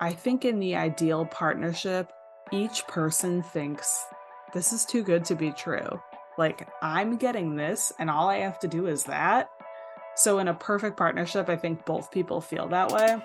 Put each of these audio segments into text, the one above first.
I think in the ideal partnership, each person thinks this is too good to be true. Like, I'm getting this, and all I have to do is that. So, in a perfect partnership, I think both people feel that way.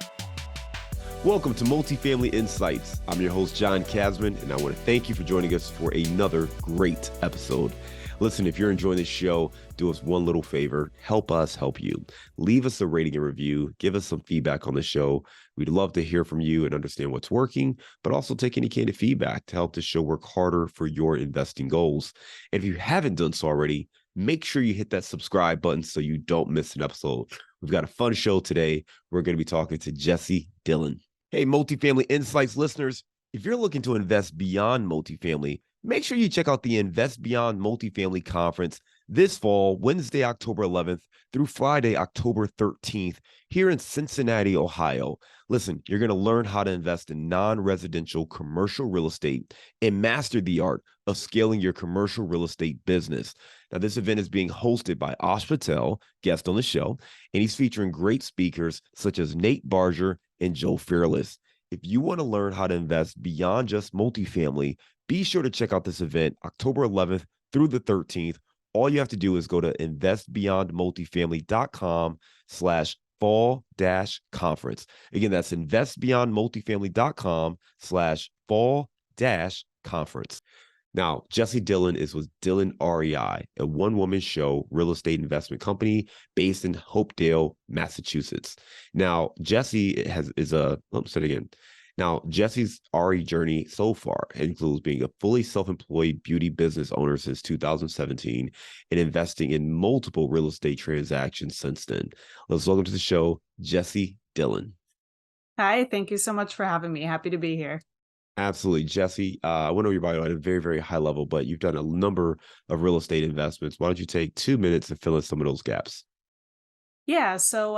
Welcome to Multifamily Insights. I'm your host, John Casman, and I want to thank you for joining us for another great episode. Listen, if you're enjoying this show, do us one little favor. Help us help you. Leave us a rating and review. Give us some feedback on the show. We'd love to hear from you and understand what's working, but also take any candid feedback to help the show work harder for your investing goals. And if you haven't done so already, make sure you hit that subscribe button so you don't miss an episode. We've got a fun show today. We're going to be talking to Jessie Dillon. Hey, Multifamily Insights listeners, if you're looking to invest beyond multifamily, make sure you check out the Invest Beyond Multifamily Conference this fall, Wednesday, October 11th through Friday, October 13th, here in Cincinnati, Ohio. Listen, you're going to learn how to invest in non-residential commercial real estate and master the art of scaling your commercial real estate business. Now, this event is being hosted by Hopedale, guest on the show, and he's featuring great speakers such as Nate Barger and Joe Fearless. If you want to learn how to invest beyond just multifamily, be sure to check out this event October 11th through the 13th. All you have to do is go to investbeyondmultifamily.com/fall-conference. Again, that's investbeyondmultifamily.com/fall-conference. Now, Jessie Dillon is with Dillon REI, a one-woman show real estate investment company based in Hopedale, Massachusetts. Now, Jessie's RE journey so far includes being a fully self-employed beauty business owner since 2017 and investing in multiple real estate transactions since then. Let's welcome to the show, Jessie Dillon. Hi, thank you so much for having me. Happy to be here. Absolutely. Jessie, I went over your bio at a very, very high level, but you've done a number of real estate investments. Why don't you take 2 minutes and fill in some of those gaps? Yeah, so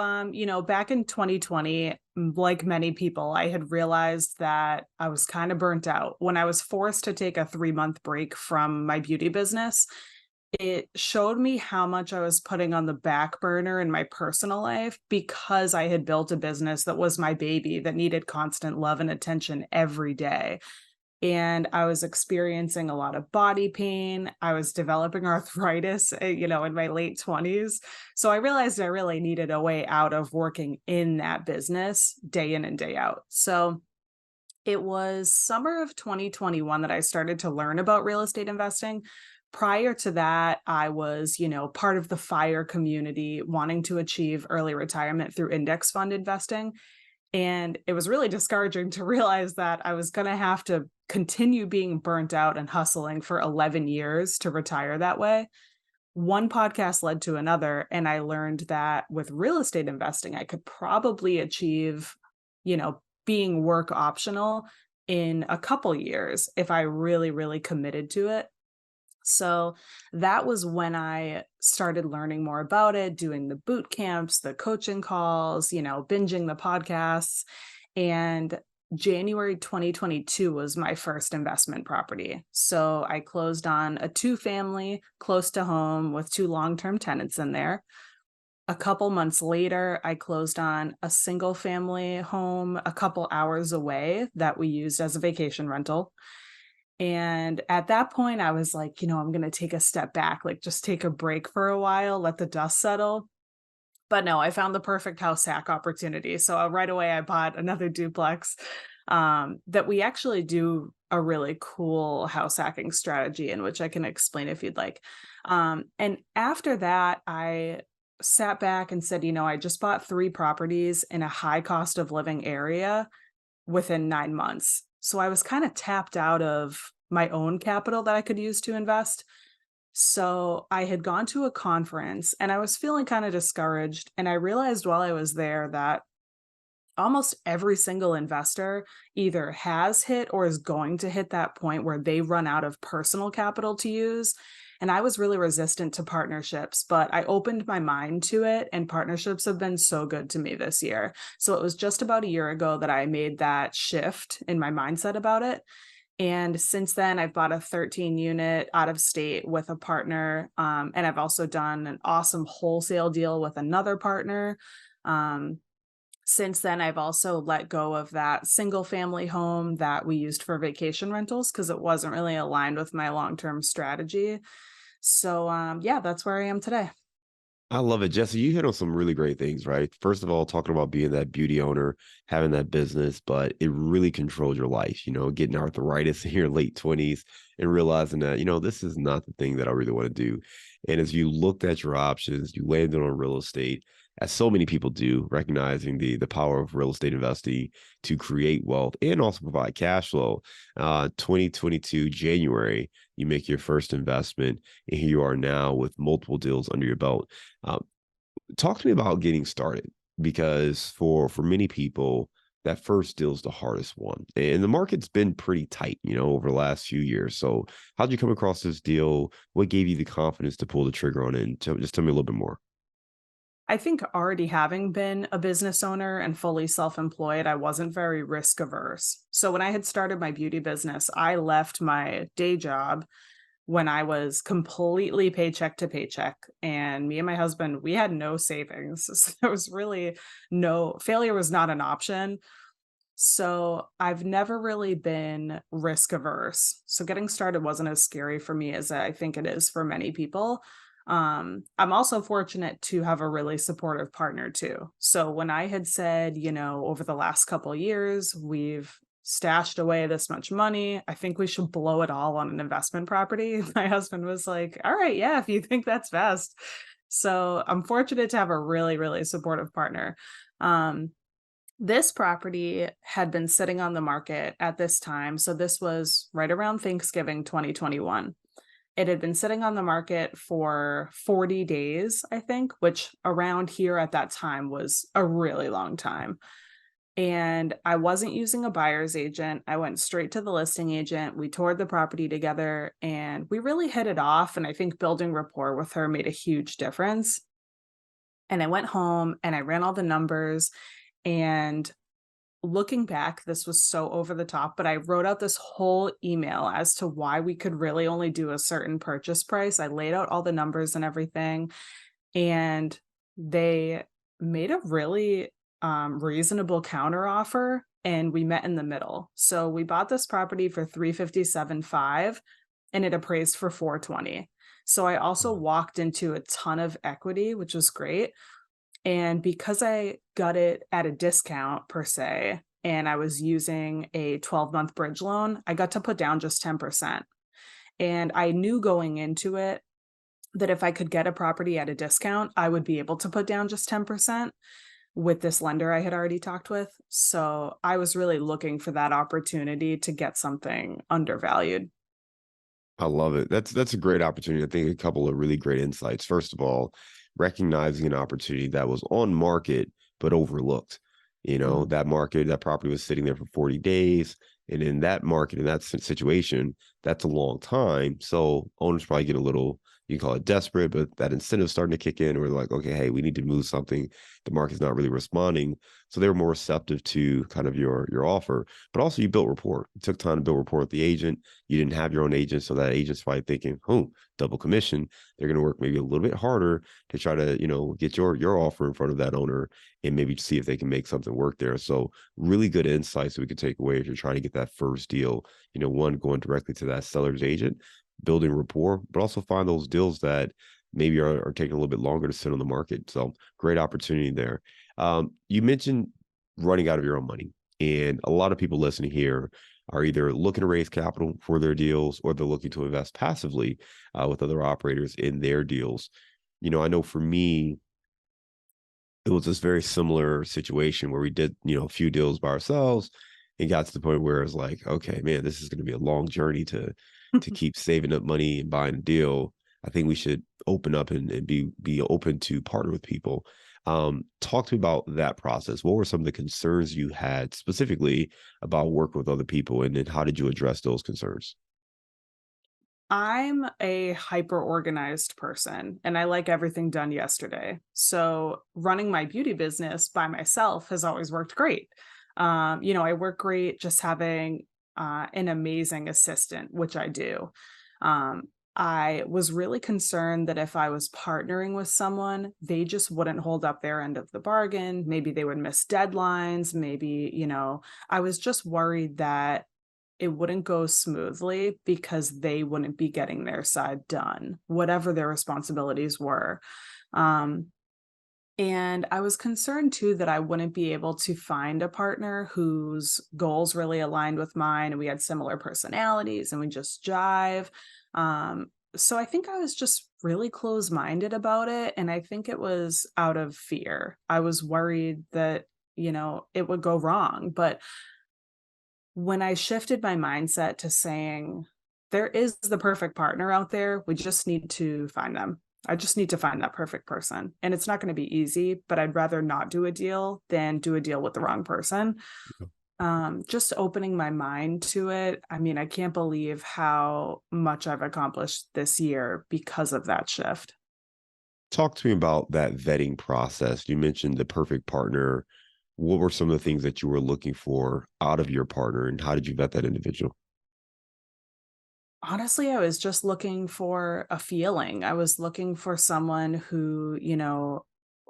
back in 2020, like many people, I had realized that I was kind of burnt out. When I was forced to take a 3-month break from my beauty business, it showed me how much I was putting on the back burner in my personal life because I had built a business that was my baby that needed constant love and attention every day. And I was experiencing a lot of body pain. I was developing arthritis, in my late 20s. So I realized I really needed a way out of working in that business day in and day out. So it was summer of 2021 that I started to learn about real estate investing. Prior to that, I was, part of the FIRE community wanting to achieve early retirement through index fund investing. And it was really discouraging to realize that I was going to have to continue being burnt out and hustling for 11 years to retire that way. One podcast led to another, and I learned that with real estate investing, I could probably achieve, being work optional in a couple years if I really, really committed to it. So that was when I started learning more about it, doing the boot camps, the coaching calls, binging the podcasts. And January 2022 was my first investment property. So I closed on a 2-family close to home with 2 long-term tenants in there. A couple months later, I closed on a single family home a couple hours away that we used as a vacation rental. And at that point, I was like, I'm going to take a step back, like just take a break for a while, let the dust settle. But no, I found the perfect house hack opportunity. So right away, I bought another duplex that we actually do a really cool house hacking strategy in, which I can explain if you'd like. And after that, I sat back and said, I just bought 3 properties in a high cost of living area within 9 months. So I was kind of tapped out of my own capital that I could use to invest. So I had gone to a conference and I was feeling kind of discouraged. And I realized while I was there that almost every single investor either has hit or is going to hit that point where they run out of personal capital to use. And I was really resistant to partnerships, but I opened my mind to it, and partnerships have been so good to me this year. So it was just about a year ago that I made that shift in my mindset about it. And since then, I've bought a 13 unit out of state with a partner. And I've also done an awesome wholesale deal with another partner. Since then, I've also let go of that single family home that we used for vacation rentals because it wasn't really aligned with my long-term strategy. So, yeah, that's where I am today. I love it. Jesse, you hit on some really great things, right? First of all, talking about being that beauty owner, having that business, but it really controlled your life, getting arthritis in your late 20s and realizing that, this is not the thing that I really want to do. And as you looked at your options, you landed on real estate, as so many people do, recognizing the power of real estate investing to create wealth and also provide cash flow. 2022, January, you make your first investment, and here you are now with multiple deals under your belt. um, Talk to me about getting started, because for many people, that first deal is the hardest one, and the market's been pretty tight, over the last few years. So, how'd you come across this deal? What gave you the confidence to pull the trigger on it? And just tell me a little bit more. I think already having been a business owner and fully self-employed, I wasn't very risk averse. So when I had started my beauty business, I left my day job when I was completely paycheck to paycheck. And me and my husband, we had no savings. So there was really no failure was not an option. So I've never really been risk averse. So getting started wasn't as scary for me as I think it is for many people. I'm also fortunate to have a really supportive partner too. So when I had said, over the last couple years, we've stashed away this much money, I think we should blow it all on an investment property. My husband was like, all right, yeah, if you think that's best. So I'm fortunate to have a really, really supportive partner. Um, this property had been sitting on the market at this time. So this was right around Thanksgiving 2021. It had been sitting on the market for 40 days, I think, which around here at that time was a really long time. And I wasn't using a buyer's agent. I went straight to the listing agent. We toured the property together and we really hit it off. And I think building rapport with her made a huge difference. And I went home and I ran all the numbers. And looking back, this was so over the top, but I wrote out this whole email as to why we could really only do a certain purchase price. I laid out all the numbers and everything, and they made a really reasonable counter offer, and we met in the middle. So we bought this property for 357.5 and it appraised for 420. So I also walked into a ton of equity, which was great. And because I got it at a discount per se, and I was using a 12-month bridge loan, I got to put down just 10%. And I knew going into it that if I could get a property at a discount, I would be able to put down just 10% with this lender I had already talked with. So I was really looking for that opportunity to get something undervalued. I love it. That's a great opportunity. I think a couple of really great insights. First of all, recognizing an opportunity that was on market but overlooked. Mhm. That market, that property was sitting there for 40 days. And in that market, in that situation, that's a long time. So owners probably get a little, you can call it desperate, but that incentive starting to kick in. We're like, okay, hey, we need to move something. The market's not really responding. So they were more receptive to kind of your offer. But also you built rapport. It took time to build rapport with the agent. You didn't have your own agent, so that agent's probably thinking, "Oh, double commission." They're going to work maybe a little bit harder to try to, get your offer in front of that owner and maybe see if they can make something work there. So, really good insights we could take away if you're trying to get that first deal. One going directly to that seller's agent, building rapport, but also find those deals that maybe are taking a little bit longer to sit on the market. So, great opportunity there. You mentioned running out of your own money, and a lot of people listening here are either looking to raise capital for their deals or they're looking to invest passively with other operators in their deals. I know for me, it was this very similar situation where we did, a few deals by ourselves and got to the point where it's like, okay, man, this is going to be a long journey to keep saving up money and buying a deal. I think we should open up and be open to partner with people. Talk to me about that process. What were some of the concerns you had specifically about working with other people, and then how did you address those concerns? I'm a hyper organized person and I like everything done yesterday. So running my beauty business by myself has always worked great. I work great just having an amazing assistant, which I do. I was really concerned that if I was partnering with someone, they just wouldn't hold up their end of the bargain. Maybe they would miss deadlines. Maybe, I was just worried that it wouldn't go smoothly because they wouldn't be getting their side done, whatever their responsibilities were. Um, and I was concerned too that I wouldn't be able to find a partner whose goals really aligned with mine and we had similar personalities and we just jive. So I think I was just really close-minded about it. And I think it was out of fear. I was worried that, it would go wrong. But when I shifted my mindset to saying, there is the perfect partner out there, we just need to find them. I just need to find that perfect person. And it's not going to be easy, but I'd rather not do a deal than do a deal with the wrong person. Just opening my mind to it. I mean, I can't believe how much I've accomplished this year because of that shift. Talk to me about that vetting process. You mentioned the perfect partner. What were some of the things that you were looking for out of your partner, and how did you vet that individual? Honestly, I was just looking for a feeling. I was looking for someone who,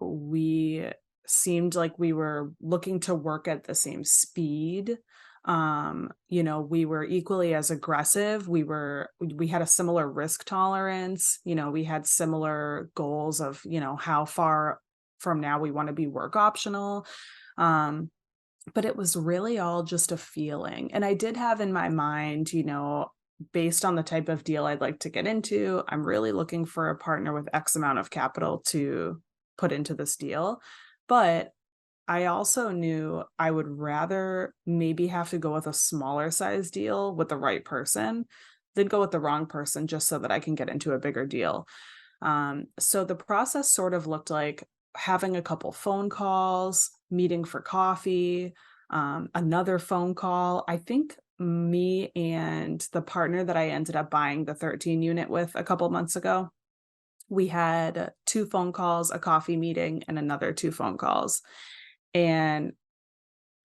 we seemed like we were looking to work at the same speed. We were equally as aggressive. We had a similar risk tolerance. We had similar goals of, how far from now we want to be work optional. Um, but it was really all just a feeling. And I did have in my mind, based on the type of deal I'd like to get into, I'm really looking for a partner with X amount of capital to put into this deal. But I also knew I would rather maybe have to go with a smaller size deal with the right person than go with the wrong person just so that I can get into a bigger deal. So the process sort of looked like having a couple phone calls, meeting for coffee, another phone call. I think me and the partner that I ended up buying the 13 unit with a couple months ago, we had two phone calls, a coffee meeting, and another two phone calls. And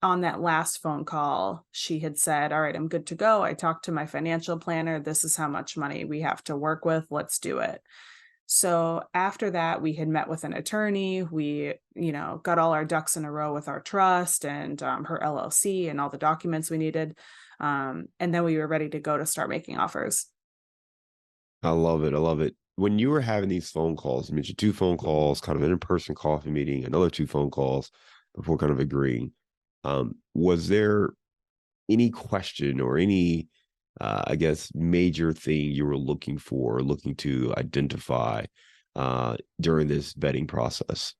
on that last phone call, she had said, "All right, I'm good to go. I talked to my financial planner. This is how much money we have to work with. Let's do it." So after that, we had met with an attorney. We, got all our ducks in a row with our trust and her LLC and all the documents we needed. And then we were ready to go to start making offers. I love it. I love it. When you were having these phone calls, you mentioned two phone calls, kind of an in-person coffee meeting, another two phone calls before kind of agreeing. Was there any question or any, I guess, major thing you were looking for, looking to identify during this vetting process?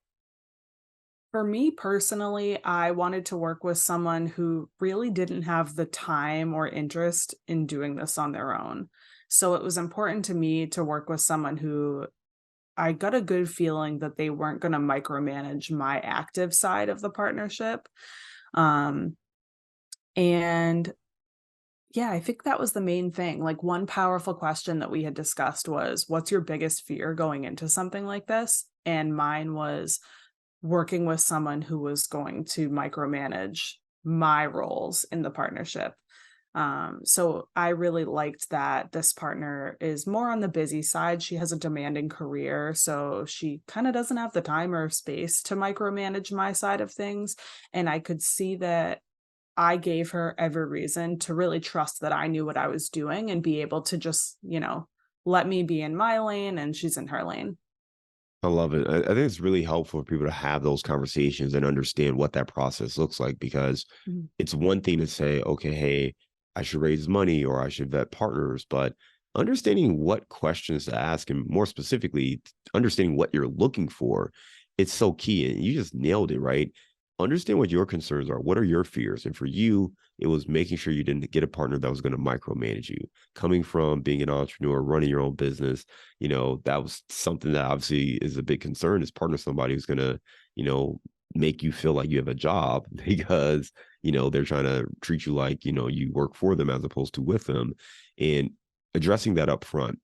For me personally, I wanted to work with someone who really didn't have the time or interest in doing this on their own. So it was important to me to work with someone who I got a good feeling that they weren't going to micromanage my active side of the partnership. Um, and yeah, I think that was the main thing. Like one powerful question that we had discussed was, what's your biggest fear going into something like this? And mine was working with someone who was going to micromanage my roles in the partnership. So I really liked that this partner is more on the busy side. She has a demanding career, so she kind of doesn't have the time or space to micromanage my side of things. And I could see that I gave her every reason to really trust that I knew what I was doing and be able to just, let me be in my lane and she's in her lane. I love it. I think it's really helpful for people to have those conversations and understand what that process looks like, because Mhm. it's one thing to say, okay, hey, I should raise money or I should vet partners, but understanding what questions to ask and more specifically, understanding what you're looking for, it's so key. And you just nailed it, right? Understand what your concerns are. What are your fears? And for you, it was making sure you didn't get a partner that was going to micromanage you. Coming from being an entrepreneur, running your own business, that was something that obviously is a big concern, is partner somebody who's going to, make you feel like you have a job because, they're trying to treat you like, you work for them as opposed to with them. And addressing that up front,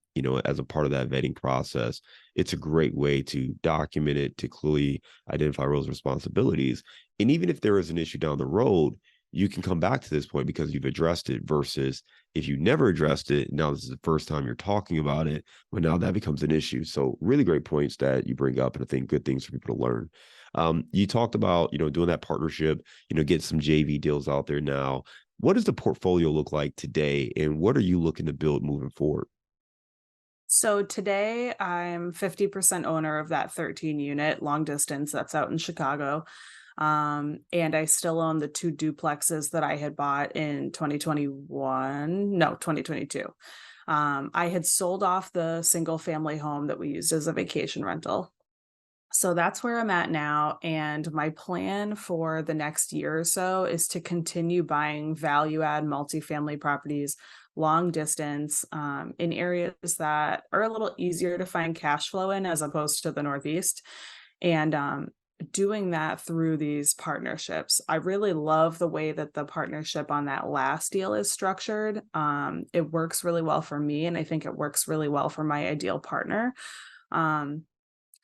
as a part of that vetting process, it's a great way to document it, to clearly identify roles and responsibilities. And even if there is an issue down the road, you can come back to this point because you've addressed it, versus if you never addressed it, now this is the first time you're talking about it, but now that becomes an issue. So really great points that you bring up, and I think good things for people to learn. You talked about, doing that partnership, get some JV deals out there now. What does the portfolio look like today, and what are you looking to build moving forward? So today I'm 50% owner of that 13 unit long distance that's out in Chicago. And I still own the two duplexes that I had bought in 2021, no, 2022. I had sold off the single family home that we used as a vacation rental. So that's where I'm at now. And my plan for the next year or so is to continue buying value add multifamily properties long distance in areas that are a little easier to find cash flow in as opposed to the Northeast. And doing that through these partnerships. I really love the way that the partnership on that last deal is structured. It works really well for me, and I think it works really well for my ideal partner. Um,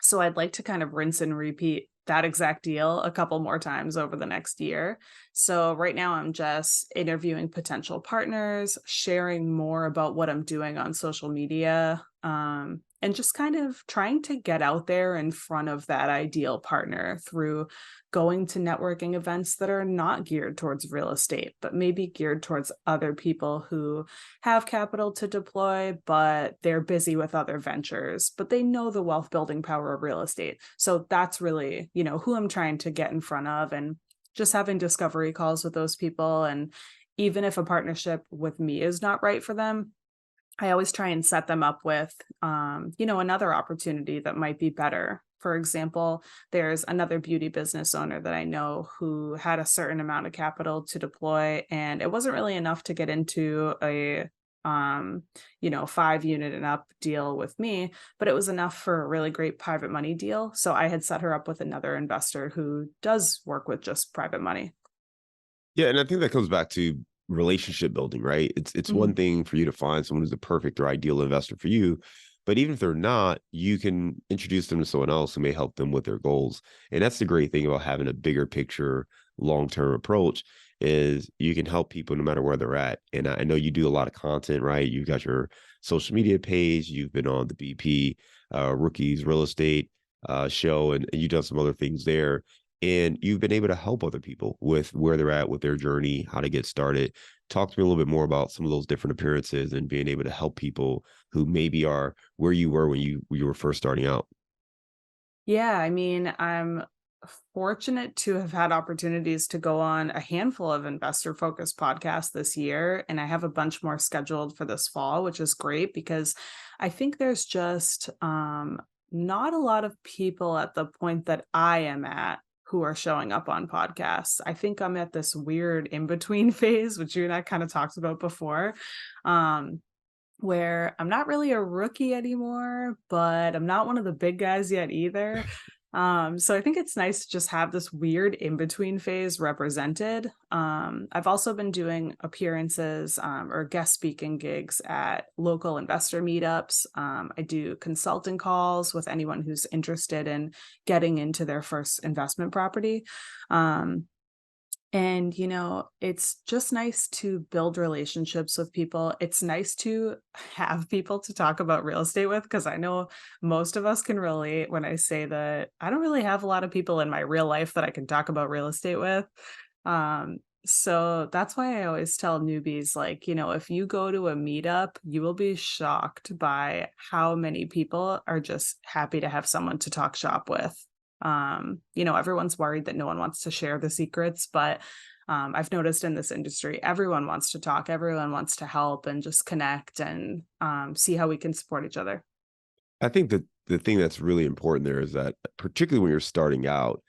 so I'd like to kind of rinse and repeat that exact deal a couple more times over the next year. So right now I'm just interviewing potential partners, sharing more about what I'm doing on social media, and just kind of trying to get out there in front of that ideal partner through going to networking events that are not geared towards real estate, but maybe geared towards other people who have capital to deploy, but they're busy with other ventures, but they know the wealth building power of real estate. So that's really, who I'm trying to get in front of, and just having discovery calls with those people. And even if a partnership with me is not right for them, I always try and set them up with, another opportunity that might be better. For example, there's another beauty business owner that I know who had a certain amount of capital to deploy, and it wasn't really enough to get into a 5 unit and up deal with me, but it was enough for a really great private money deal. So I had set her up with another investor who does work with just private money. Yeah, and I think that comes back to relationship building, right? It's one Mhm. thing for you to find someone who's the perfect or ideal investor for you, but even if they're not, you can introduce them to someone else who may help them with their goals. And that's the great thing about having a bigger picture, long-term approach, is you can help people no matter where they're at. And I know you do a lot of content, right? You've got your social media page, you've been on the BP Rookies Real Estate show, and you've done some other things there, and you've been able to help other people with where they're at with their journey, how to get started. Talk to me a little bit more about some of those different appearances and being able to help people who maybe are where you were when you were first starting out. Yeah, I mean, I'm fortunate to have had opportunities to go on a handful of investor focused podcasts this year. And I have a bunch more scheduled for this fall, which is great because I think there's just not a lot of people at the point that I am at who are showing up on podcasts. I think I'm at this weird in between phase, which you and I kind of talked about before. Um, where I'm not really a rookie anymore, but I'm not one of the big guys yet either. So I think it's nice to just have this weird in between phase represented. I've also been doing appearances or guest speaking gigs at local investor meetups. I do consulting calls with anyone who's interested in getting into their first investment property. Um, and, it's just nice to build relationships with people. It's nice to have people to talk about real estate with because I know most of us can relate when I say that I don't really have a lot of people in my real life that I can talk about real estate with. Um, so that's why I always tell newbies, like, if you go to a meetup, you will be shocked by how many people are just happy to have someone to talk shop with. Everyone's worried that no one wants to share the secrets, but I've noticed in this industry, everyone wants to talk, everyone wants to help and just connect and see how we can support each other. I think that the thing that's really important there is that, particularly when you're starting out,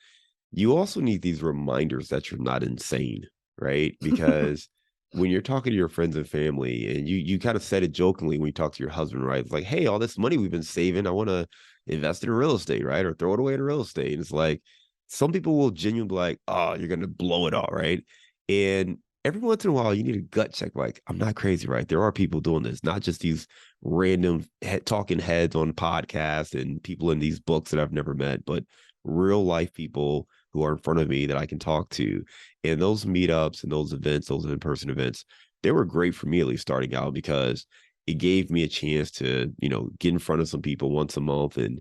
you also need these reminders that you're not insane, right? Because when you're talking to your friends and family, and you kind of said it jokingly when you talk to your husband, right? It's like, hey, all this money we've been saving, I want to invest it in real estate, right? Or throw it away in real estate. And it's like some people will genuinely be like, oh, you're gonna blow it all, right? And every once in a while, you need a gut check, like, I'm not crazy, right? There are people doing this, not just these random talking heads on podcasts and people in these books that I've never met, but real life people who are in front of me that I can talk to. And those meetups and those events, those in-person events, they were great for me, at least starting out, because it gave me a chance to, get in front of some people once a month, and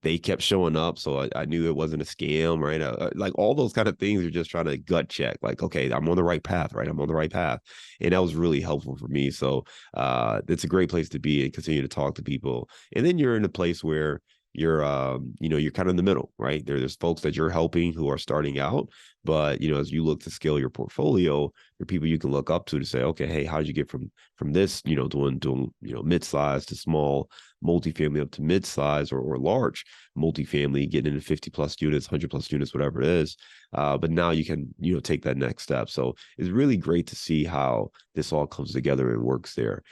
they kept showing up. So I knew it wasn't a scam, right? Like all those kind of things are just trying to gut check, like, okay, I'm on the right path, right? I'm on the right path. And that was really helpful for me. So it's a great place to be and continue to talk to people. And then you're in a place where you're kind of in the middle, right? There's folks that you're helping who are starting out, but as you look to scale your portfolio, there are people you can look up to say, okay, hey, how did you get from this, doing mid-size to small multifamily up to mid-size or large multifamily, getting into 50 plus units, 100 plus units, whatever it is. But now you can, take that next step. So it's really great to see how this all comes together and works there.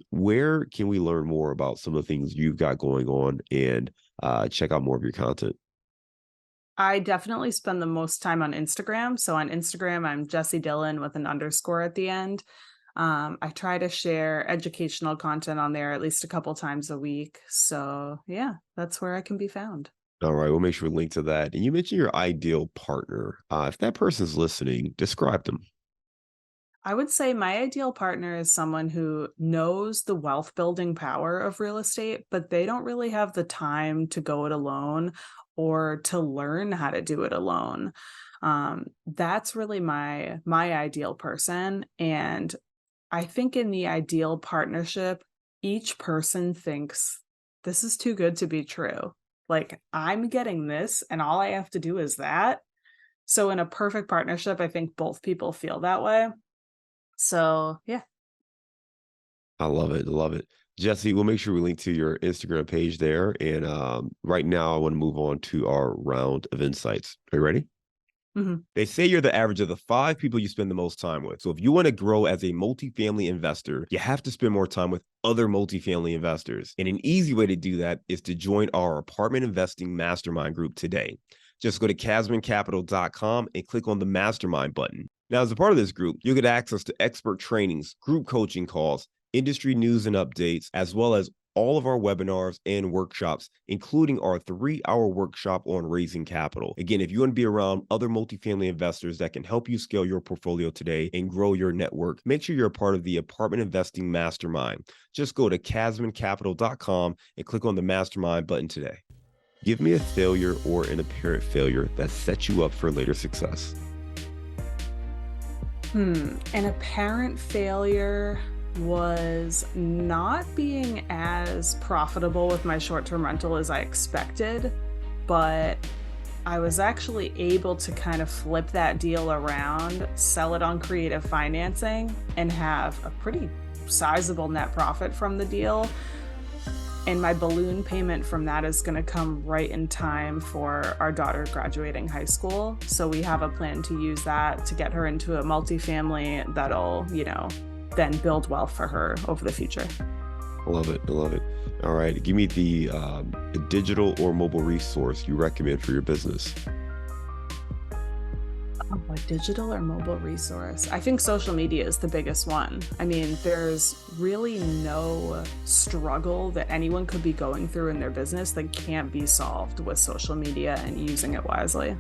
Where can we learn more about some of the things you've got going on and check out more of your content? I definitely spend the most time on Instagram. So on Instagram, I'm Jessie Dillon with an underscore at the end. I try to share educational content on there at least a couple times a week. So yeah, that's where I can be found. All right, we'll make sure we link to that. And you mentioned your ideal partner. If that person's listening, describe them. I would say my ideal partner is someone who knows the wealth building power of real estate, but they don't really have the time to go it alone or to learn how to do it alone. That's really my ideal person. And I think in the ideal partnership, each person thinks this is too good to be true. Like, I'm getting this, and all I have to do is that. So, in a perfect partnership, I think both people feel that way. So, yeah. I love it. I love it. Jesse, we'll make sure we link to your Instagram page there. And right now, I want to move on to our round of insights. Are you ready? Mhm. They say you're the average of the 5 people you spend the most time with. So if you want to grow as a multifamily investor, you have to spend more time with other multifamily investors. And an easy way to do that is to join our apartment investing mastermind group today. Just go to casmancapital.com and click on the mastermind button. Now, as a part of this group, you'll get access to expert trainings, group coaching calls, industry news and updates, as well as all of our webinars and workshops, including our 3-hour workshop on raising capital. Again, if you want to be around other multifamily investors that can help you scale your portfolio today and grow your network, make sure you're a part of the Apartment Investing Mastermind. Just go to casmancapital.com and click on the Mastermind button today. Give me a failure or an apparent failure that sets you up for later success. An apparent failure was not being as profitable with my short-term rental as I expected, but I was actually able to kind of flip that deal around, sell it on creative financing, and have a pretty sizable net profit from the deal. And my balloon payment from that is going to come right in time for our daughter graduating high school. So we have a plan to use that to get her into a multifamily that'll, then build wealth for her over the future. I love it. I love it. All right. Give me the digital or mobile resource you recommend for your business. Oh, a digital or mobile resource? I think social media is the biggest one. I mean, there's really no struggle that anyone could be going through in their business that can't be solved with social media and using it wisely.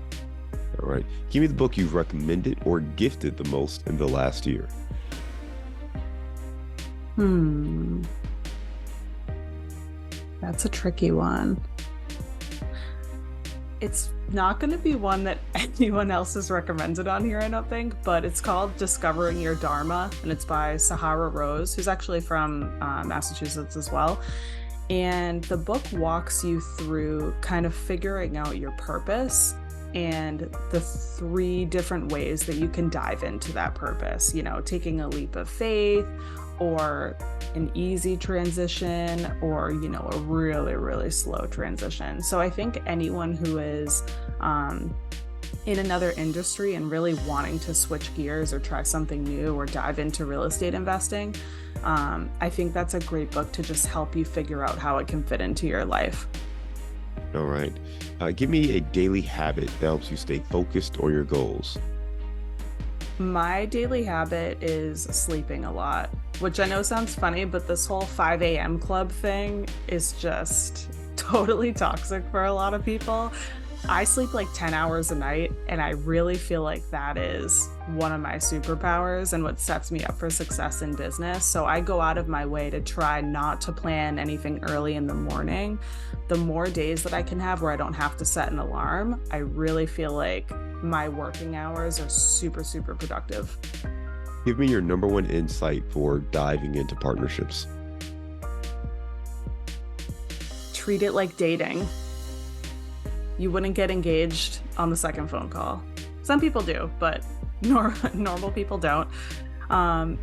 All right. Give me the book you've recommended or gifted the most in the last year. That's a tricky one. It's not going to be one that anyone else has recommended on here, I don't think, but it's called Discovering Your Dharma, and it's by Sahara Rose, who's actually from Massachusetts as well. And the book walks you through kind of figuring out your purpose and the 3 different ways that you can dive into that purpose, taking a leap of faith, or an easy transition, or a really, really slow transition. So I think anyone who is in another industry and really wanting to switch gears or try something new or dive into real estate investing, I think that's a great book to just help you figure out how it can fit into your life. All right. Give me a daily habit that helps you stay focused on your goals. My daily habit is sleeping a lot, which I know sounds funny, but this whole 5 a.m. club thing is just totally toxic for a lot of people. I sleep like 10 hours a night, and I really feel like that is one of my superpowers and what sets me up for success in business. So I go out of my way to try not to plan anything early in the morning. The more days that I can have where I don't have to set an alarm, I really feel like my working hours are super, super productive. Give me your number one insight for diving into partnerships. Treat it like dating. You wouldn't get engaged on the second phone call. Some people do, but normal people don't. Um,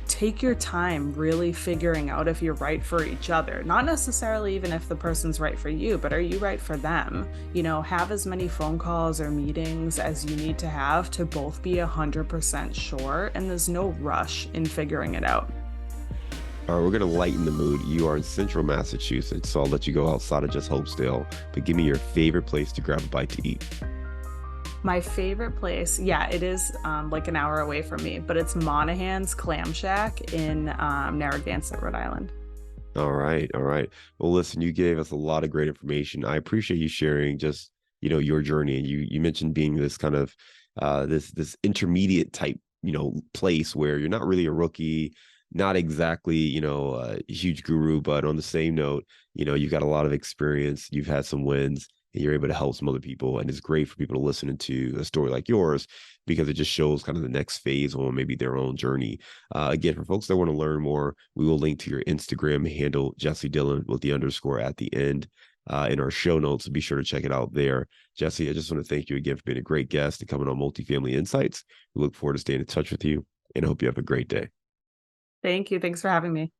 Take your time really figuring out if you're right for each other. Not necessarily even if the person's right for you, but are you right for them? Have as many phone calls or meetings as you need to have to both be 100% sure, and there's no rush in figuring it out. All right, we're going to lighten the mood. You are in central Massachusetts, so I'll let you go outside of just Hopedale, but give me your favorite place to grab a bite to eat. My favorite place, yeah, it is like an hour away from me, but it's Monahan's Clam Shack in Narragansett, Rhode Island. All right, all right. Well, listen, you gave us a lot of great information. I appreciate you sharing just, your journey. And you mentioned being this kind of this intermediate type, place where you're not really a rookie, not exactly, a huge guru, but on the same note, you've got a lot of experience, you've had some wins, and you're able to help some other people. And it's great for people to listen to a story like yours because it just shows kind of the next phase on maybe their own journey. Again, for folks that want to learn more, we will link to your Instagram handle, Jessie Dillon, with the underscore at the end in our show notes. So be sure to check it out there. Jessie, I just want to thank you again for being a great guest and coming on Multifamily Insights. We look forward to staying in touch with you and I hope you have a great day. Thank you. Thanks for having me.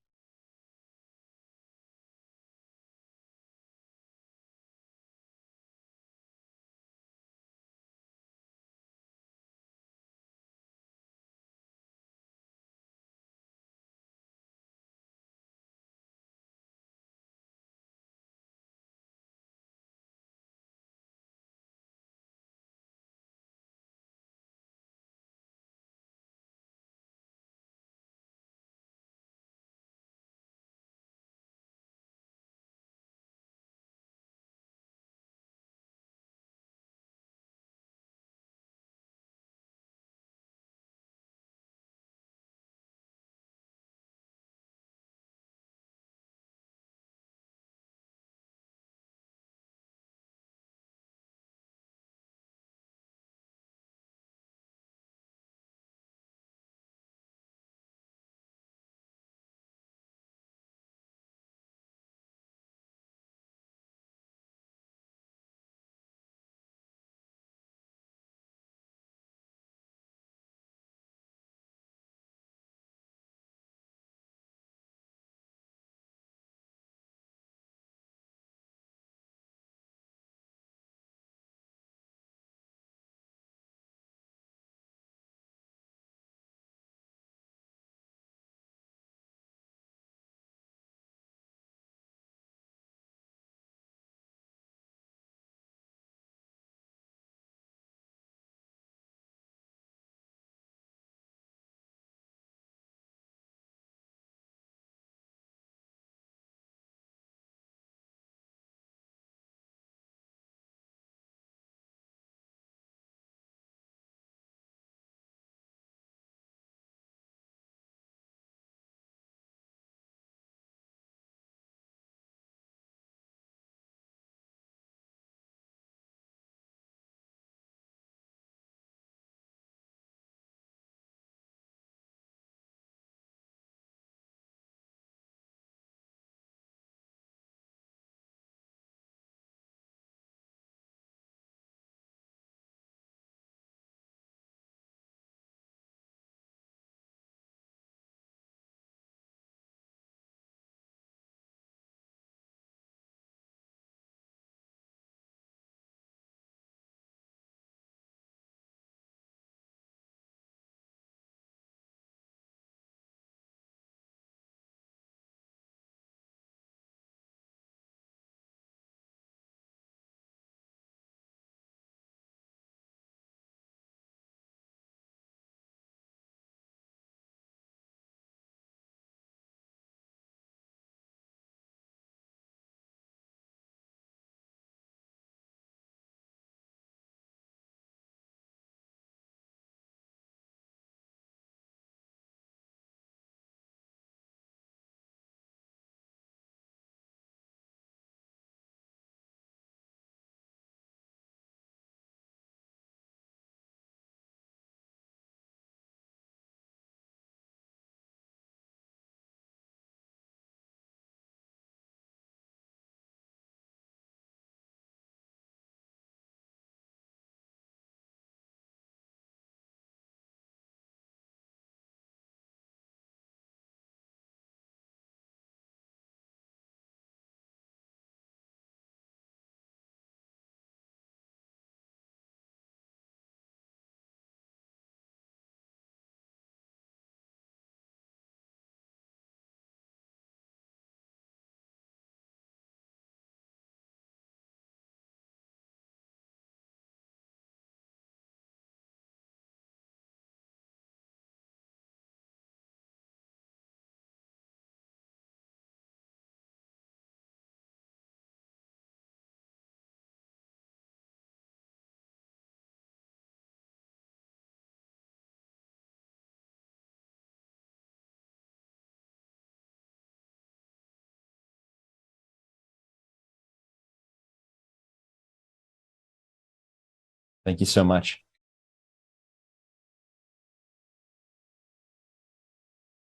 Thank you so much.